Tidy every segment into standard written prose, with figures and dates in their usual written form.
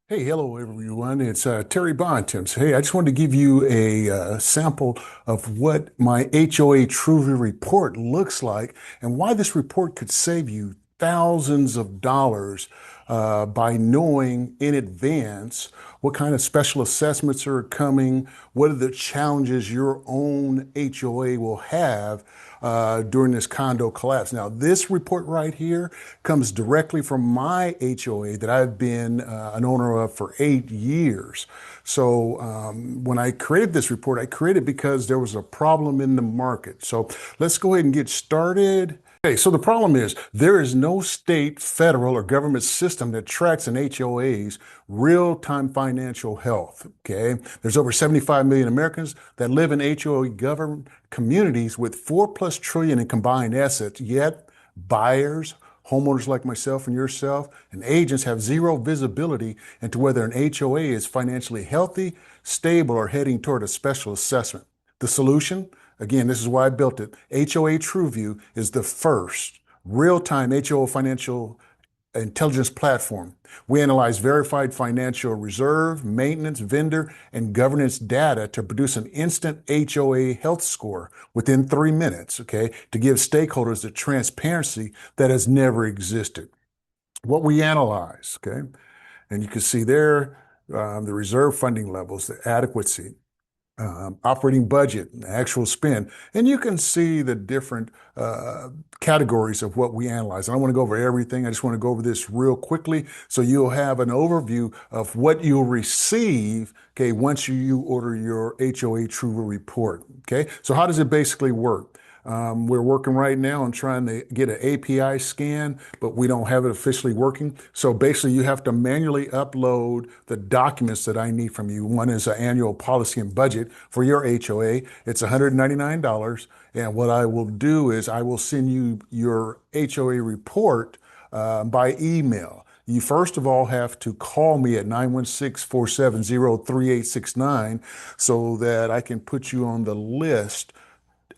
Hey, hello everyone. It's Terry Bontemps. Hey, I just wanted to give you a sample of what my HOA TrueView report looks like and why this report could save you thousands of dollars by knowing in advance what kind of special assessments are coming, what are the challenges your own HOA will have during this condo collapse. Now, this report right here comes directly from my HOA that I've been an owner of for 8 years. So when I created this report, I created because there was a problem in the market. So let's go ahead and get started. Okay, so the problem is there is no state, federal, or government system that tracks an HOA's real-time financial health. Okay, there's over 75 million Americans that live in HOA governed communities with 4+ trillion in combined assets, yet buyers, homeowners like myself and yourself, and agents have zero visibility into whether an HOA is financially healthy, stable, or heading toward a special assessment. The solution? Again, this is why I built it. HOA TrueView is the first real-time HOA financial intelligence platform. We analyze verified financial reserve, maintenance, vendor, and governance data to produce an instant HOA health score within 3 minutes, okay, to give stakeholders the transparency that has never existed. What we analyze, okay, and you can see there the reserve funding levels, the adequacy, operating budget, actual spend, and you can see the different categories of what we analyze. I don't want to go over everything. I just want to go over this real quickly so you'll have an overview of what you'll receive, okay, once you order your HOA True report. Okay, so how does it basically work? We're working right now on trying to get an API scan, but we don't have it officially working. So basically, you have to manually upload the documents that I need from you. One is an annual policy and budget for your HOA. It's $199. And what I will do is I will send you your HOA report by email. You first of all have to call me at 916-470-3869 so that I can put you on the list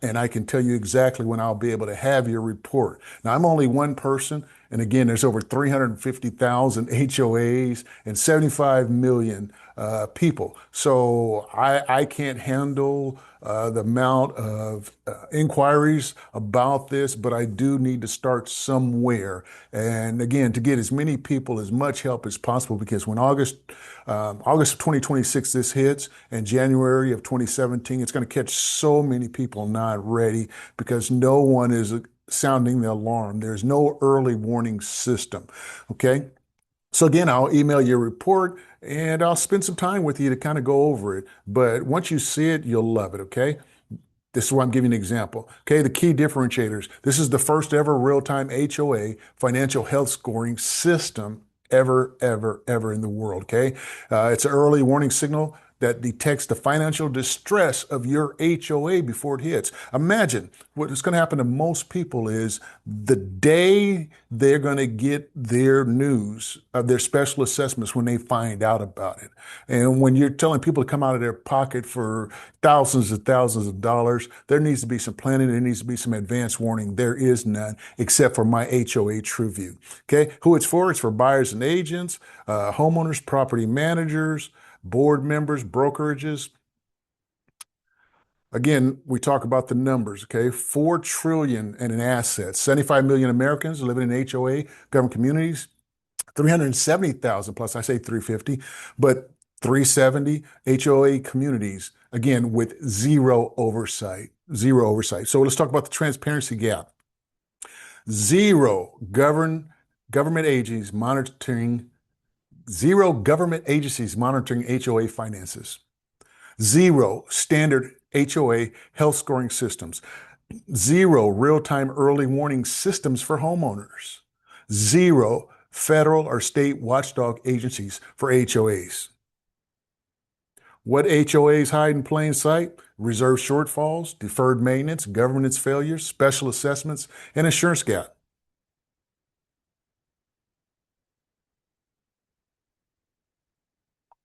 and I can tell you exactly when I'll be able to have your report. Now, I'm only one person, and again, there's over 350,000 HOAs and 75 million people. So I can't handle the amount of inquiries about this, but I do need to start somewhere. And again, to get as many people as much help as possible, because when August of 2026 this hits, and January of 2017, it's going to catch so many people not ready because no one is sounding the alarm. There's no early warning system. Okay. So again, I'll email your report and I'll spend some time with you to kind of go over it. But once you see it, you'll love it. Okay. This is why I'm giving an example. Okay, the key differentiators. This is the first ever real-time HOA financial health scoring system ever in the world. Okay, it's an early warning signal that detects the financial distress of your HOA before it hits. Imagine what's going to happen to most people is the day they're going to get their news of their special assessments when they find out about it. And when you're telling people to come out of their pocket for thousands and thousands of dollars, there needs to be some planning. There needs to be some advance warning. There is none except for my HOA TrueView. Okay, who it's for? It's for buyers and agents, homeowners, property managers, board members, brokerages. Again, we talk about the numbers, okay? 4 trillion in an asset, 75 million Americans living in HOA government communities, 370,000 plus, I say 350, but 370 HOA communities, again, with zero oversight. So let's talk about the transparency gap. Zero government agencies monitoring, zero government agencies monitoring HOA finances. Zero standard HOA health scoring systems. Zero real-time early warning systems for homeowners. Zero federal or state watchdog agencies for HOAs. What HOAs hide in plain sight? Reserve shortfalls, deferred maintenance, governance failures, special assessments, and insurance gap.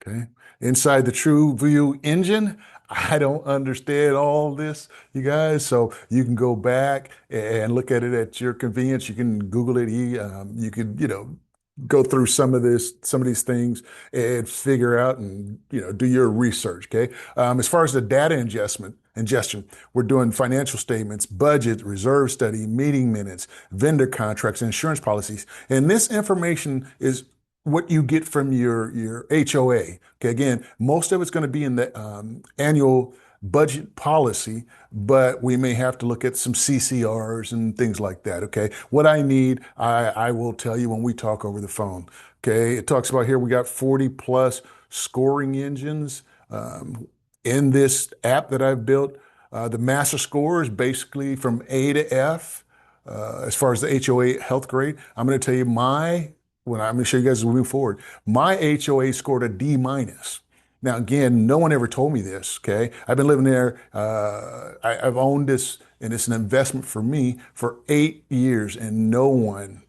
Okay. Inside the TrueView engine, I don't understand all this, you guys. So you can go back and look at it at your convenience. You can Google it. You can, go through some of these things and figure out and do your research. Okay. As far as the data ingestion, we're doing financial statements, budget, reserve study, meeting minutes, vendor contracts, insurance policies, and this information is what you get from your HOA. Okay. Again, most of it's going to be in the annual budget policy, but we may have to look at some CCRs and things like that. Okay. What I need, I will tell you when we talk over the phone. Okay. It talks about here, we got 40 plus scoring engines in this app that I've built. The master score is basically from A to F. As far as the HOA health grade, I'm going to tell you when I'm going to show you guys as we move forward, my HOA scored a D minus. Now, again, no one ever told me this, okay? I've been living there. I've owned this, and it's an investment for me for 8 years, and no one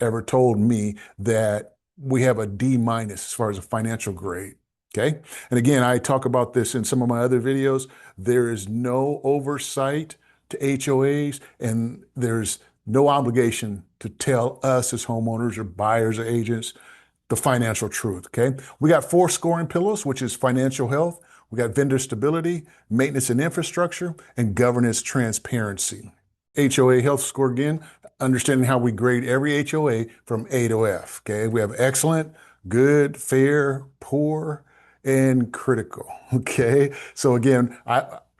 ever told me that we have a D minus as far as a financial grade, okay? And again, I talk about this in some of my other videos. There is no oversight to HOAs, and there's no obligation to tell us as homeowners or buyers or agents the financial truth, okay? We got 4 scoring pillars, which is financial health. We got vendor stability, maintenance and infrastructure, and governance transparency. HOA health score, again, understanding how we grade every HOA from A to F, okay? We have excellent, good, fair, poor, and critical, okay? So again,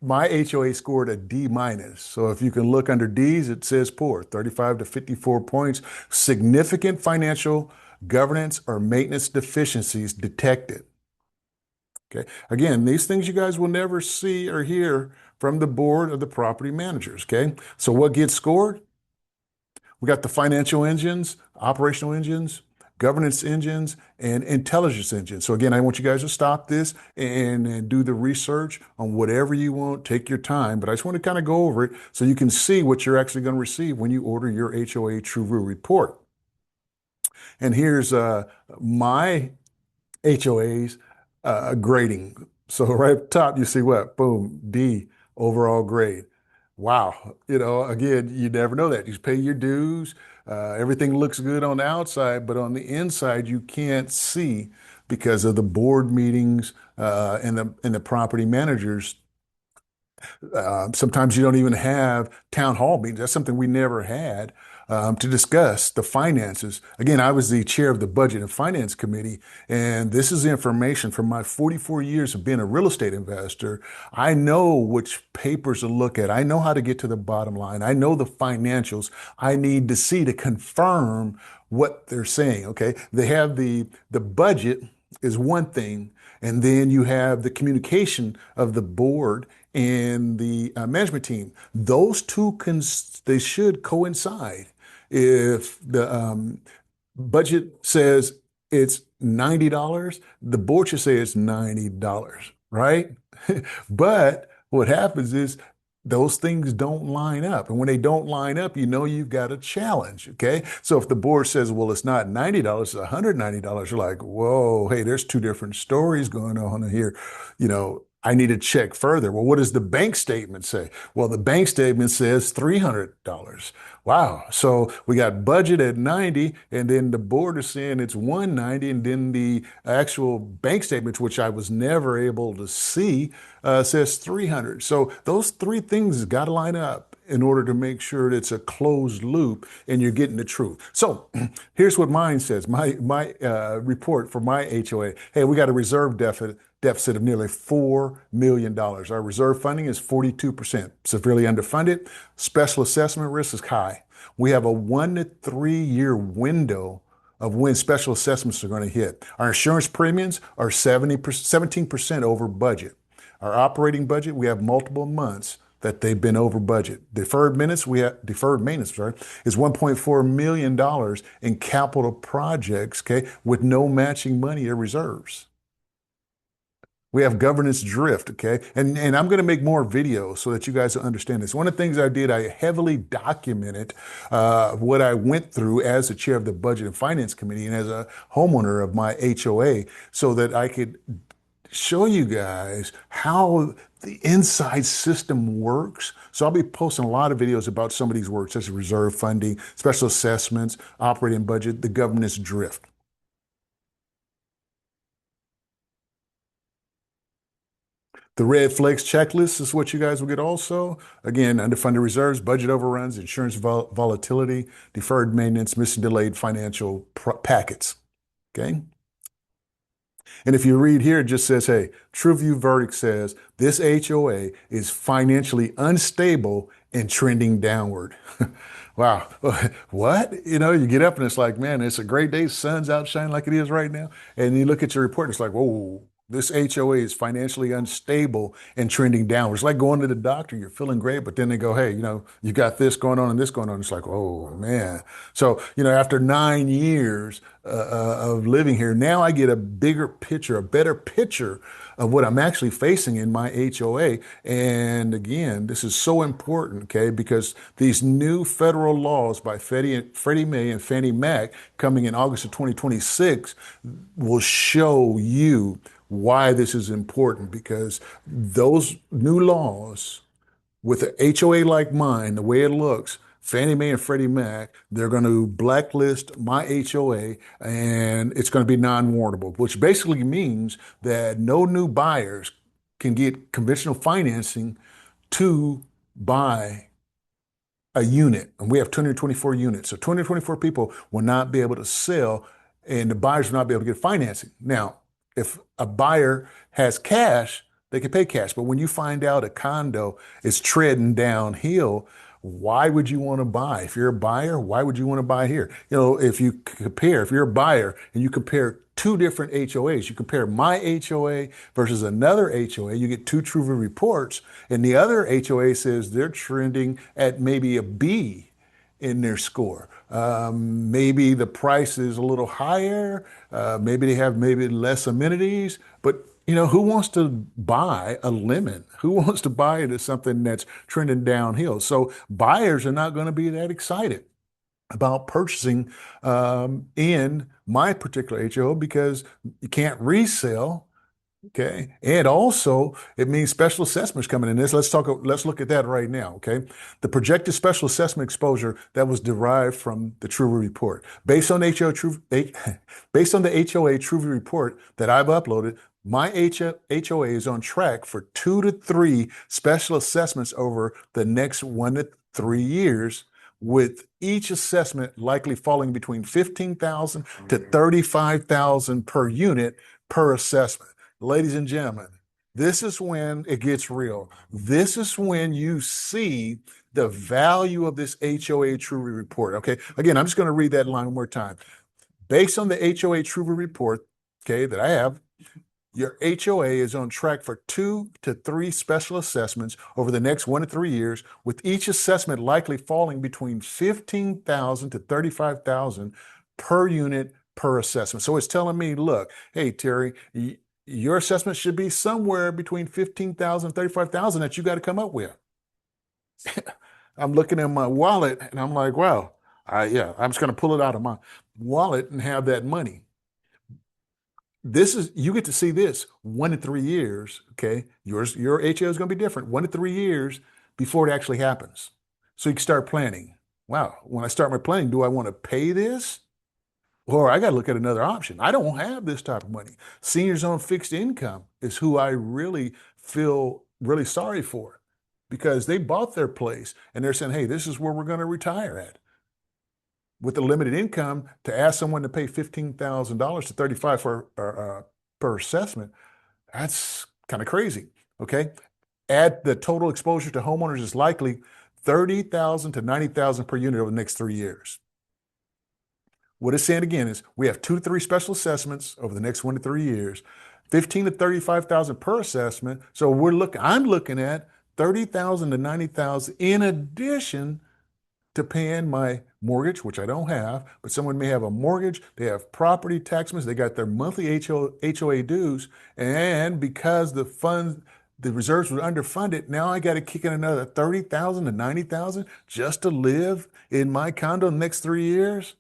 my HOA scored a D minus. So if you can look under D's, it says poor, 35 to 54 points. Significant financial governance or maintenance deficiencies detected. Okay. Again, these things you guys will never see or hear from the board of the property managers. Okay. So what gets scored? We got the financial engines, operational engines, governance engines, and intelligence engines. So again, I want you guys to stop this and do the research on whatever you want. Take your time, but I just want to kind of go over it so you can see what you're actually going to receive when you order your HOA TrueView report. And here's my HOA's grading. So right up top, you see what? Boom, D, overall grade. Wow. Again, you never know that. You pay your dues. Everything looks good on the outside, but on the inside, you can't see because of the board meetings and the property managers. Sometimes you don't even have town hall meetings. That's something we never had to discuss the finances. Again, I was the chair of the Budget and Finance Committee, and this is information from my 44 years of being a real estate investor. I know which papers to look at. I know how to get to the bottom line. I know the financials I need to see to confirm what they're saying. Okay, they have the budget is one thing, and then you have the communication of the board and the management team. Those two they should coincide. If the budget says it's $90, the board should say it's $90, right? But what happens is those things don't line up. And when they don't line up, you've got a challenge, okay? So if the board says, well, it's not $90, it's $190, you're like, whoa, hey, there's two different stories going on here. I need to check further. Well, what does the bank statement say? Well, the bank statement says $300. Wow. So we got budget at 90, and then the board is saying it's 190, and then the actual bank statements, which I was never able to see, says 300. So those three things got to line up in order to make sure that it's a closed loop and you're getting the truth. So here's what mine says, my report for my HOA. Hey, we got a reserve deficit of nearly $4 million. Our reserve funding is 42%, severely underfunded. Special assessment risk is high. We have a 1 to 3 year window of when special assessments are going to hit. Our insurance premiums are 17% over budget. Our operating budget, we have multiple months that they've been over budget. Deferred maintenance, is $1.4 million in capital projects, okay, with no matching money or reserves. We have governance drift, okay? And I'm going to make more videos so that you guys will understand this. One of the things I did, I heavily documented what I went through as the chair of the Budget and Finance Committee and as a homeowner of my HOA so that I could show you guys how the inside system works. So I'll be posting a lot of videos about some of these works, such as reserve funding, special assessments, operating budget, the governance drift. The red flags checklist is what you guys will get also. Again, underfunded reserves, budget overruns, insurance volatility, deferred maintenance, missing delayed financial packets. Okay. And if you read here, it just says, hey, TrueView verdict says this HOA is financially unstable and trending downward. Wow. What? You know, you get up and it's like, man, it's a great day. Sun's out shining like it is right now. And you look at your report and it's like, whoa, this HOA is financially unstable and trending downward. It's like going to the doctor. You're feeling great, but then they go, hey, you know, you got this going on and this going on. It's like, oh, man. So, you know, after 9 years of living here, now I get a bigger picture, a better picture of what I'm actually facing in my HOA. And again, this is so important, okay, because these new federal laws by Freddie Mae and Fannie Mac coming in August of 2026 will show you why this is important because those new laws with an HOA like mine, the way it looks, Fannie Mae and Freddie Mac, they're going to blacklist my HOA and it's going to be non-warrantable, which basically means that no new buyers can get conventional financing to buy a unit, and we have 224 units. So 224 people will not be able to sell, and the buyers will not be able to get financing. Now, if a buyer has cash, they can pay cash. But when you find out a condo is treading downhill, why would you want to buy? If you're a buyer, why would you want to buy here? You know, if you're a buyer and you compare two different HOAs, you compare my HOA versus another HOA, you get two TrueView reports, and the other HOA says they're trending at maybe a B in their score. Maybe the price is a little higher. Maybe they have maybe less amenities, but you know, who wants to buy a lemon? Who wants to buy into something that's trending downhill? So buyers are not going to be that excited about purchasing in my particular HO because you can't resell. Okay. And also, it means special assessments coming in this. Let's look at that right now. Okay. The projected special assessment exposure that was derived from the TrueView report. Based on based on the HOA TrueView report that I've uploaded, my HOA is on track for 2 to 3 special assessments over the next 1 to 3 years, with each assessment likely falling between 15,000 to 35,000 per unit per assessment. Ladies and gentlemen, this is when it gets real. This is when you see the value of this HOA TrueView report. Okay. Again, I'm just going to read that line one more time. Based on the HOA TrueView report, okay, that I have, your HOA is on track for 2 to 3 special assessments over the next 1 to 3 years, with each assessment likely falling between 15,000 to 35,000 per unit per assessment. So it's telling me, look, hey, Terry, your assessment should be somewhere between 15,000 and 35,000 that you got to come up with. I'm looking at my wallet and I'm like, wow, yeah, I'm just going to pull it out of my wallet and have that money. You get to see this 1 to 3 years. Okay. Your HO is going to be different 1 to 3 years before it actually happens. So you can start planning. Wow. When I start my planning, do I want to pay this? Or I got to look at another option. I don't have this type of money. Seniors on fixed income is who I really feel really sorry for because they bought their place and they're saying, hey, this is where we're going to retire at. With a limited income, to ask someone to pay $15,000 to 35 for per assessment, that's kind of crazy. Okay. Add the total exposure to homeowners is likely 30,000 to 90,000 per unit over the next 3 years. What it's saying again is we have 2 to 3 special assessments over the next 1 to 3 years, 15 to 35,000 per assessment. So I'm looking at 30,000 to 90,000 in addition to paying my mortgage, which I don't have, but someone may have a mortgage, they have property taxes, they got their monthly HOA dues, and because the reserves were underfunded, now I got to kick in another 30,000 to 90,000 just to live in my condo the next 3 years.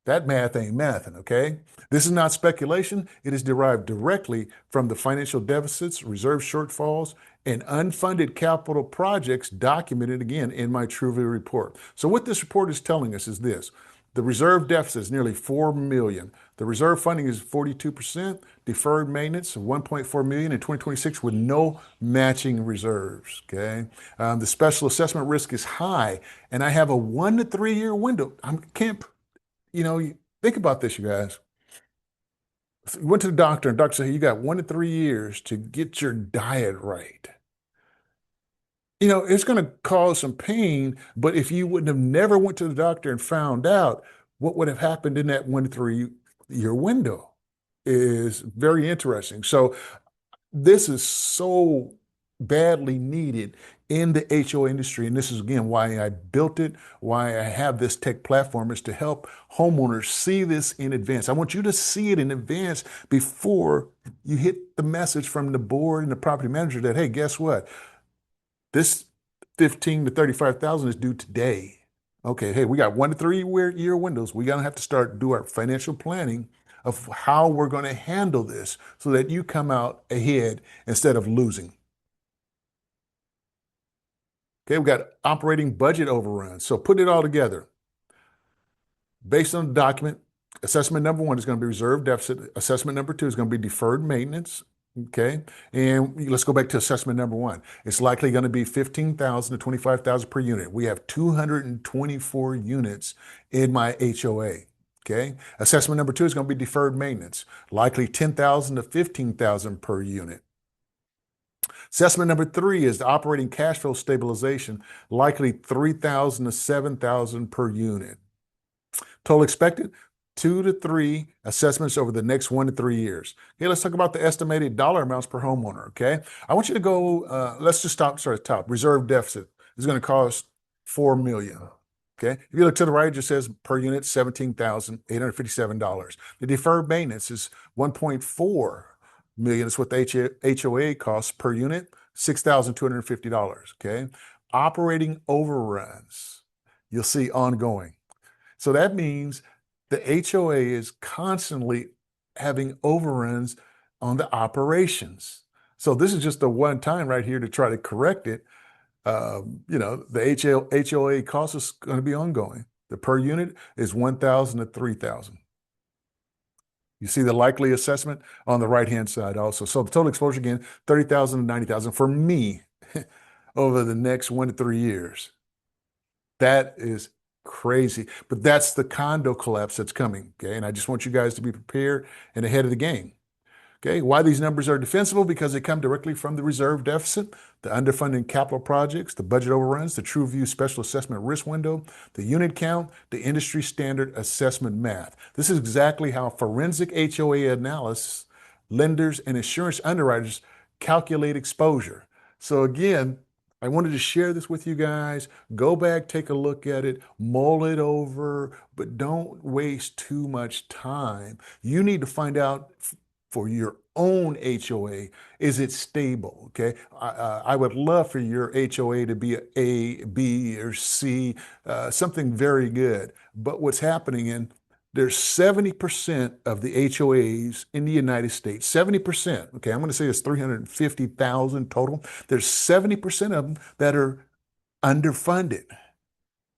That math ain't mathin', okay? This is not speculation. It is derived directly from the financial deficits, reserve shortfalls, and unfunded capital projects documented again in my TrueView report. So what this report is telling us is this. The reserve deficit is nearly 4 million. The reserve funding is 42%, deferred maintenance of 1.4 million in 2026 with no matching reserves, okay? The special assessment risk is high, and I have a 1 to 3 year window. I can't think about this, you guys. You went to the doctor, and doctor said, hey, you got 1 to 3 years to get your diet right. It's going to cause some pain, but if you wouldn't have never went to the doctor and found out, what would have happened in that 1 to 3 year window is very interesting. So this is so badly needed in the HOA industry. And this is again why I built it, why I have this tech platform is to help homeowners see this in advance. I want you to see it in advance before you hit the message from the board and the property manager that, hey, guess what? This 15 to 35,000 is due today. Okay, hey, we got 1 to 3 year windows. We're gonna have to start do our financial planning of how we're going to handle this so that you come out ahead instead of losing. Okay, we got operating budget overruns. So put it all together. Based on the document, assessment number one is going to be reserve deficit. Assessment number two is going to be deferred maintenance. Okay, and let's go back to assessment number one. It's likely going to be 15,000 to 25,000 per unit. We have 224 units in my HOA. Okay, assessment number two is going to be deferred maintenance, likely 10,000 to 15,000 per unit. Assessment number three is the operating cash flow stabilization, likely 3,000 to 7,000 per unit. Total expected 2 to 3 assessments over the next 1 to 3 years. Okay, let's talk about the estimated dollar amounts per homeowner. Okay, I want you to go. Let's just start at the top. Reserve deficit is going to cost 4 million. Okay, if you look to the right, it just says per unit $17,857. The deferred maintenance is 1.4 million. That's what the HOA costs per unit, $6,250. Okay, operating overruns, you'll see ongoing. So that means the HOA is constantly having overruns on the operations. So this is just a one time right here to try to correct it. The HOA cost is going to be ongoing. The per unit is 1,000 to 3,000. You see the likely assessment on the right-hand side also. So the total exposure again, 30,000 to 90,000 for me over the next 1 to 3 years. That is crazy, but that's the condo collapse that's coming. Okay. And I just want you guys to be prepared and ahead of the game. Okay, why these numbers are defensible? Because they come directly from the reserve deficit, the underfunded capital projects, the budget overruns, the TrueView special assessment risk window, the unit count, the industry standard assessment math. This is exactly how forensic HOA analysis, lenders, and insurance underwriters calculate exposure. So again, I wanted to share this with you guys. Go back, take a look at it, mull it over, but don't waste too much time. You need to find out for your own HOA, is it stable? Okay, I would love for your HOA to be A, B, or C, something very good. But what's happening there's 70% of the HOAs in the United States, 70%, okay, I'm going to say it's 350,000 total. There's 70% of them that are underfunded.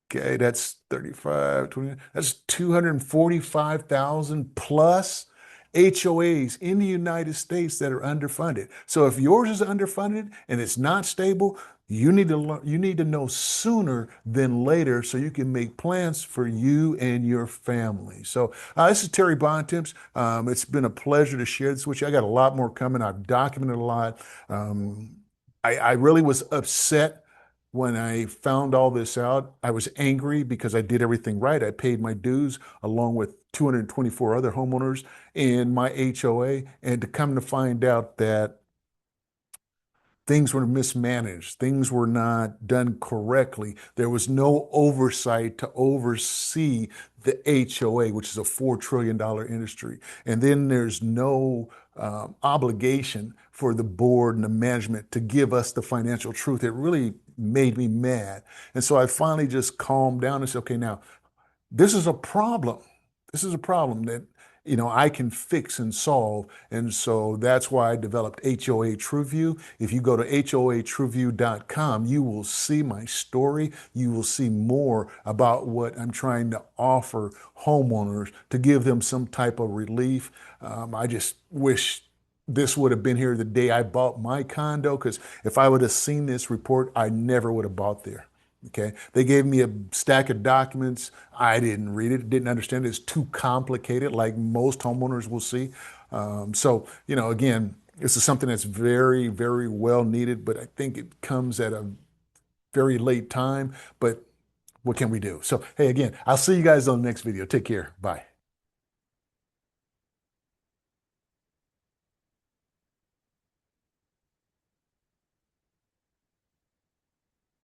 Okay, that's 35, 20, that's 245,000 plus HOAs in the United States that are underfunded. So if yours is underfunded and it's not stable, you need to know sooner than later so you can make plans for you and your family. So this is Terry Bontemps. It's been a pleasure to share this with you. I got a lot more coming. I've documented a lot. I really was upset when I found all this out. I was angry because I did everything right. I paid my dues along with 224 other homeowners in my HOA, and to come to find out that things were mismanaged, things were not done correctly. There was no oversight to oversee the HOA, which is a $4 trillion industry. And then there's no obligation for the board and the management to give us the financial truth. It really made me mad. And so I finally just calmed down and said, okay, now this is a problem. This is a problem that, I can fix and solve. And so that's why I developed HOA TrueView. If you go to HOATrueView.com, you will see my story. You will see more about what I'm trying to offer homeowners to give them some type of relief. I just wish this would have been here the day I bought my condo, because if I would have seen this report, I never would have bought there. Okay. They gave me a stack of documents. I didn't read it, didn't understand it. It's too complicated, like most homeowners will see. So, again, this is something that's very, very well needed, but I think it comes at a very late time. But what can we do? So, hey, again, I'll see you guys on the next video. Take care. Bye.